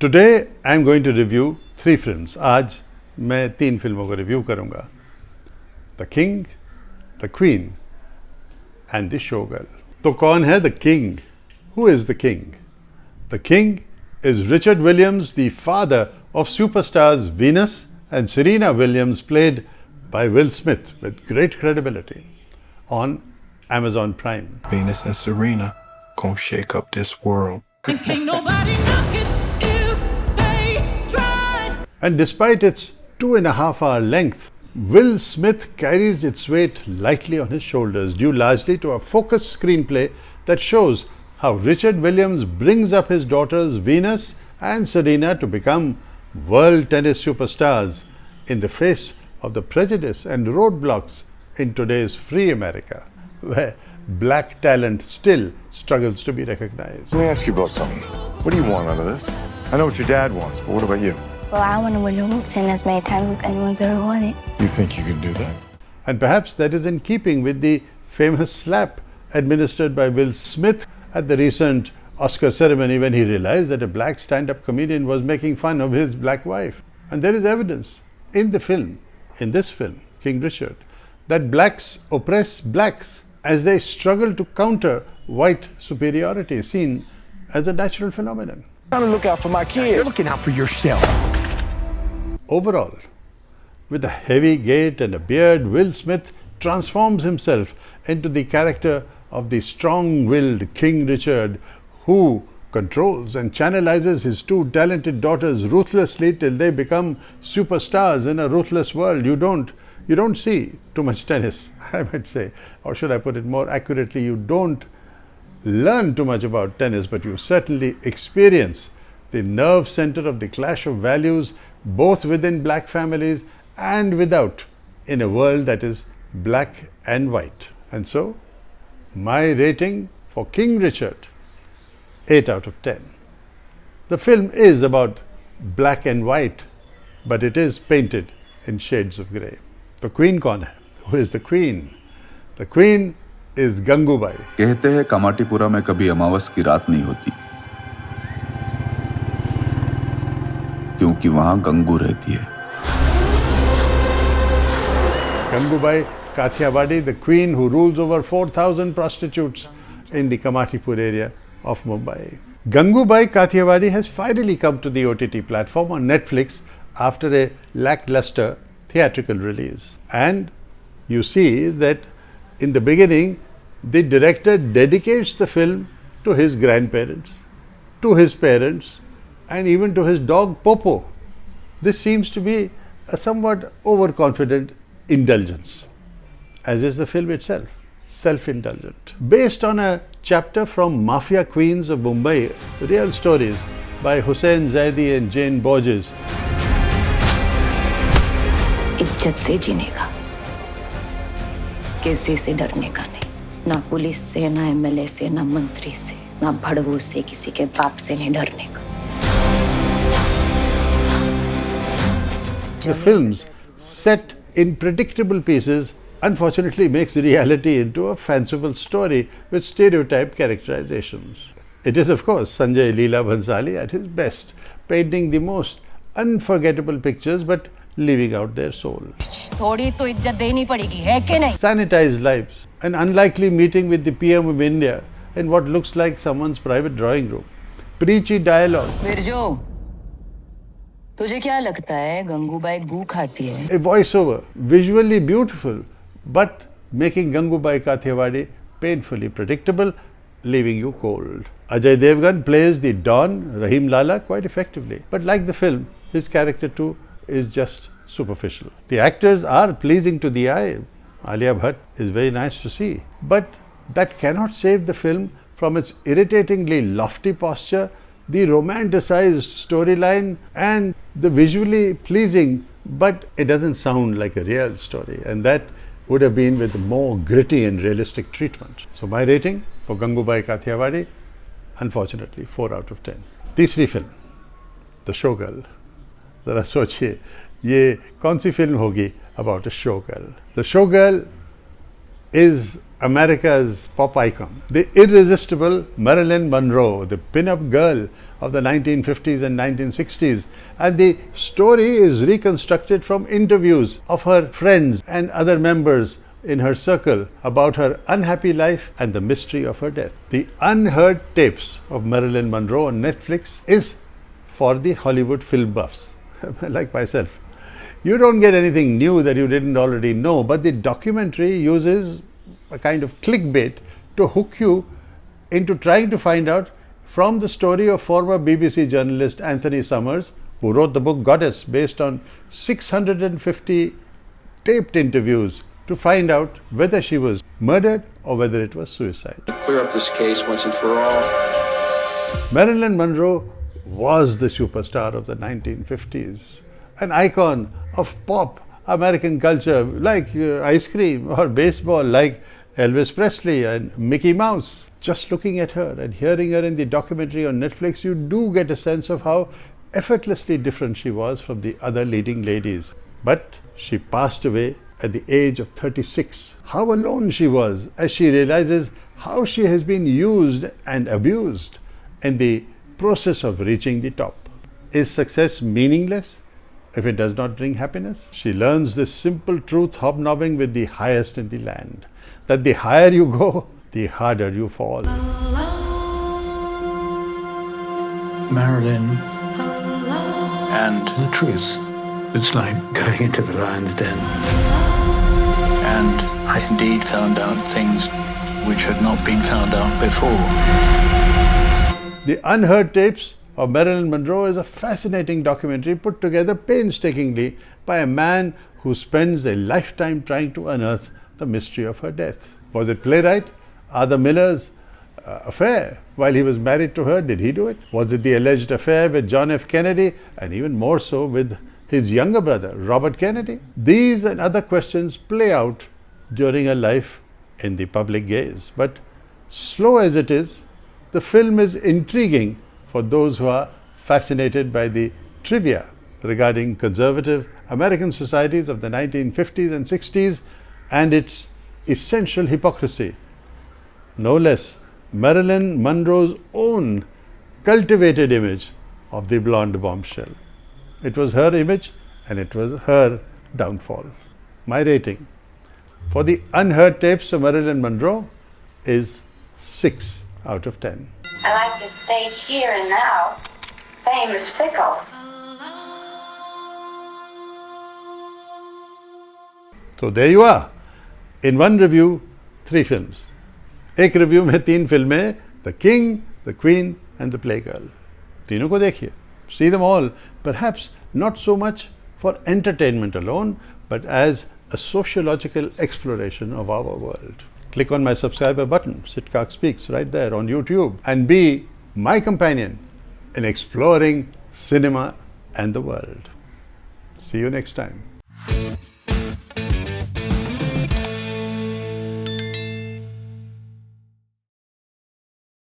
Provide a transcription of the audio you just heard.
Today I am going to review 3 films. आज मैं 3 फिल्मों को रिव्यू करूंगा. The King, The Queen and The Showgirl. तो कौन है The King? Who is the King? The King is Richard Williams, the father of superstars Venus and Serena Williams, played by Will Smith with great credibility on Amazon Prime. Venus and Serena gonna shake up this world. And can't nobody knock it if they try. And despite its 2.5-hour length, Will Smith carries its weight lightly on his shoulders, due largely to a focused screenplay that shows how Richard Williams brings up his daughters Venus and Serena to become world tennis superstars in the face of the prejudice and roadblocks in today's free America, where black talent still struggles to be recognized. Let me ask you both something. What do you want out of this? I know what your dad wants, but what about you? Well, I want to win Wimbledon as many times as anyone's ever won it. You think you can do that? And perhaps that is in keeping with the famous slap administered by Will Smith at the recent Oscar ceremony when he realized that a black stand-up comedian was making fun of his black wife. And there is evidence in the film, in this film, King Richard, that blacks oppress blacks as they struggle to counter white superiority, seen as a natural phenomenon. I'm trying to look out for my kid. You're looking out for yourself. Overall, with a heavy gait and a beard, Will Smith transforms himself into the character of the strong-willed King Richard, who controls and channelizes his 2 talented daughters ruthlessly till they become superstars in a ruthless world. You don't see too much tennis, I might say, or should I put it more accurately, you don't learn too much about tennis, but you certainly experience the nerve center of the clash of values, both within black families and without, in a world that is black and white. And so, my rating for King Richard, 8 out of 10. The film is about black and white, but it is painted in shades of grey. The Queen kaun hai? Who is the Queen? The Queen is Gangubai. कहते हैं कमाटीपुरा में कभी अमावस की रात नहीं होती, क्योंकि वहां गंगू रहती है. Gangubai Kathiawadi, the queen who rules over 4,000 prostitutes in the Kamatipur area of Mumbai. Gangubai Kathiawadi has finally come to the OTT platform on Netflix after a lackluster theatrical release. And you see that in the beginning, the director dedicates the film to his grandparents, to his parents, and even to his dog Popo. This seems to be a somewhat overconfident indulgence, as is the film itself, self-indulgent. Based on a chapter from Mafia Queens of Mumbai, real stories by Hussain Zaidi and Jane Borges. इज्जत से जीने का, किसी से डरने का नहीं, ना पुलिस से, ना एमएलए से, ना मंत्री से, ना भड़वों से, किसी के बाप से नहीं डरने का. The films, set in predictable pieces, unfortunately makes reality into a fanciful story with stereotyped characterizations. It is, of course, Sanjay Leela Bhansali at his best, painting the most unforgettable pictures but leaving out their soul. थोड़ी तो इज्जत देनी पड़ेगी, है कि नहीं? Sanitized lives, an unlikely meeting with the PM of India in what looks like someone's private drawing room. Preachy dialogue. Birju, तुझे क्या लगता है गंगूबाई गू खाती है? A voiceover, visually beautiful, but making Gangubai Kathiawadi painfully predictable, leaving you cold. Ajay Devgan plays the Don, Rahim Lala, quite effectively. But like the film, his character too is just superficial. The actors are pleasing to the eye. Alia Bhatt is very nice to see. But that cannot save the film from its irritatingly lofty posture, the romanticized storyline, and the visually pleasing, but it doesn't sound like a real story. And that would have been with more gritty and realistic treatment. So my rating for Gangubai Kathiawadi, unfortunately, 4 out of 10. तीसरी film, The Showgirl. ज़रा सोचिए ये कौन सी film होगी about a showgirl. The Showgirl is America's pop icon, the irresistible Marilyn Monroe, the pin-up girl of the 1950s and 1960s. And the story is reconstructed from interviews of her friends and other members in her circle about her unhappy life and the mystery of her death. The Unheard Tapes of Marilyn Monroe on Netflix is for the Hollywood film buffs, like myself. You don't get anything new that you didn't already know, but the documentary uses a kind of clickbait to hook you into trying to find out from the story of former BBC journalist Anthony Summers, who wrote the book Goddess based on 650 taped interviews, to find out whether she was murdered or whether it was suicide. Clear up this case once and for all. Marilyn Monroe was the superstar of the 1950s, an icon of pop American culture like ice cream or baseball, like Elvis Presley and Mickey Mouse. Just looking at her and hearing her in the documentary on Netflix, you do get a sense of how effortlessly different she was from the other leading ladies. But she passed away at the age of 36. How alone she was as she realizes how she has been used and abused in the process of reaching the top. Is success meaningless if it does not bring happiness? She learns this simple truth hobnobbing with the highest in the land, that the higher you go, the harder you fall. Marilyn and the truth. It's like going into the lion's den. And I indeed found out things which had not been found out before. The Unheard Tapes of Marilyn Monroe is a fascinating documentary put together painstakingly by a man who spends a lifetime trying to unearth the mystery of her death. Was it playwright Arthur Miller's affair while he was married to her? Did he do it? Was it the alleged affair with John F. Kennedy, and even more so with his younger brother, Robert Kennedy? These and other questions play out during her life in the public gaze. But slow as it is, the film is intriguing for those who are fascinated by the trivia regarding conservative American societies of the 1950s and 60s and its essential hypocrisy. No less, Marilyn Monroe's own cultivated image of the blonde bombshell. It was her image and it was her downfall. My rating for the Unheard Tapes of Marilyn Monroe is 6 out of 10. I like to stay here and now. Fame is fickle. So there you are. In one review, 3 films. एक review में 3 फिल्में, The King, The Queen and The Playgirl. तीनों को देखिए. See them all, perhaps not so much for entertainment alone, but as a sociological exploration of our world. Click on my subscriber button, Sitkak Speaks, right there on YouTube, and be my companion in exploring cinema and the world. See you next time.